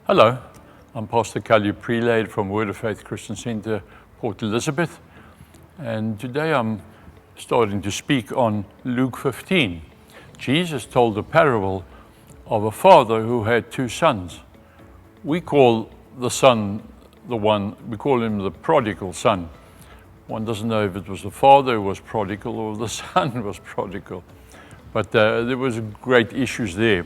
Hello, I'm Pastor Kalju Priilaid from Word of Faith Christian Center, Port Elizabeth, and today I'm starting to speak on Luke 15. Jesus told the parable of a father who had two sons. We call the son we call him the prodigal son. One doesn't know if it was the father who was prodigal or the son was prodigal, but there was great issues there.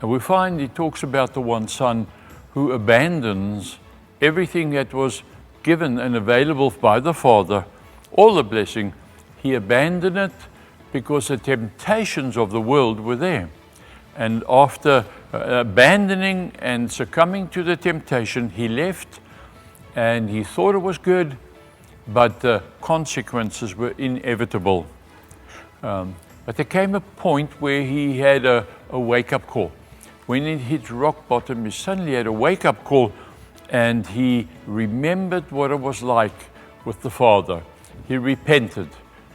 And we find he talks about the one son who abandons everything that was given and available by the father, all the blessing. He abandoned it because the temptations of the world were there. And after abandoning and succumbing to the temptation, he left, and he thought it was good, but the consequences were inevitable. But there came a point where he had a wake-up call. When he hit rock bottom, he suddenly had a wake-up call, and he remembered what it was like with the father. He repented,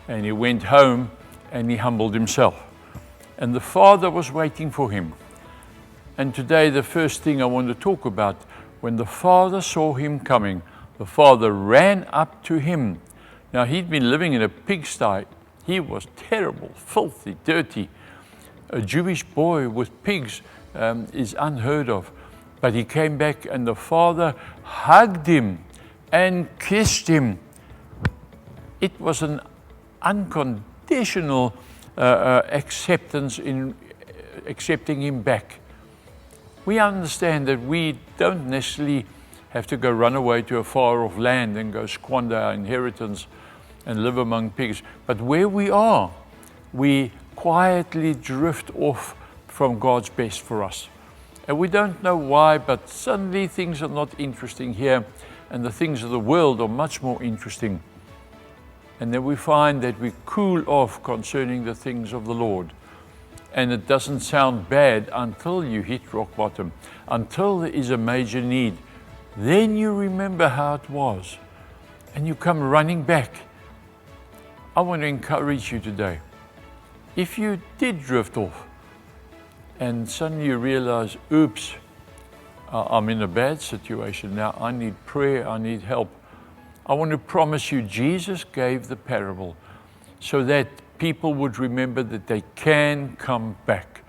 and he went home, and he humbled himself. And the father was waiting for him. And today, the first thing I want to talk about, when the father saw him coming, the father ran up to him. Now, he'd been living in a pigsty. He was terrible, filthy, dirty. A Jewish boy with pigs is unheard of. But he came back, and the father hugged him and kissed him. It was an unconditional acceptance in accepting him back. We understand that we don't necessarily have to go run away to a far-off land and go squander our inheritance and live among pigs. But where we are, we quietly drift off from God's best for us. And we don't know why, but suddenly things are not interesting here, and the things of the world are much more interesting. And then we find that we cool off concerning the things of the Lord. And it doesn't sound bad until you hit rock bottom, until there is a major need. Then you remember how it was, and you come running back. I want to encourage you today. If you did drift off, and suddenly you realize, oops, I'm in a bad situation now, I need prayer, I need help. I want to promise you, Jesus gave the parable so that people would remember that they can come back.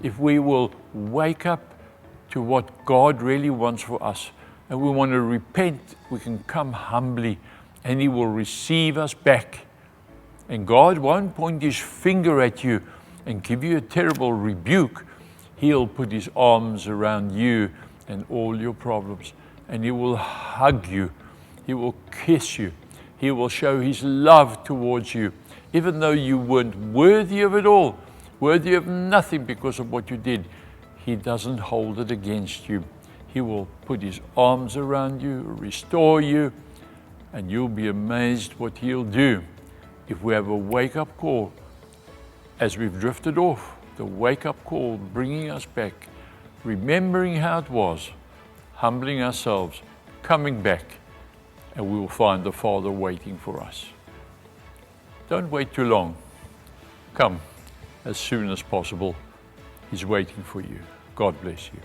If we will wake up to what God really wants for us, and we want to repent, we can come humbly, and He will receive us back. And God won't point His finger at you and give you a terrible rebuke. He'll put His arms around you and all your problems, and He will hug you. He will kiss you. He will show His love towards you, even though you weren't worthy of it all, worthy of nothing because of what you did. He doesn't hold it against you. He will put His arms around you, restore you, and you'll be amazed what He'll do. If we have a wake-up call, as we've drifted off, the wake-up call bringing us back, remembering how it was, humbling ourselves, coming back, and we will find the Father waiting for us. Don't wait too long. Come as soon as possible. He's waiting for you. God bless you.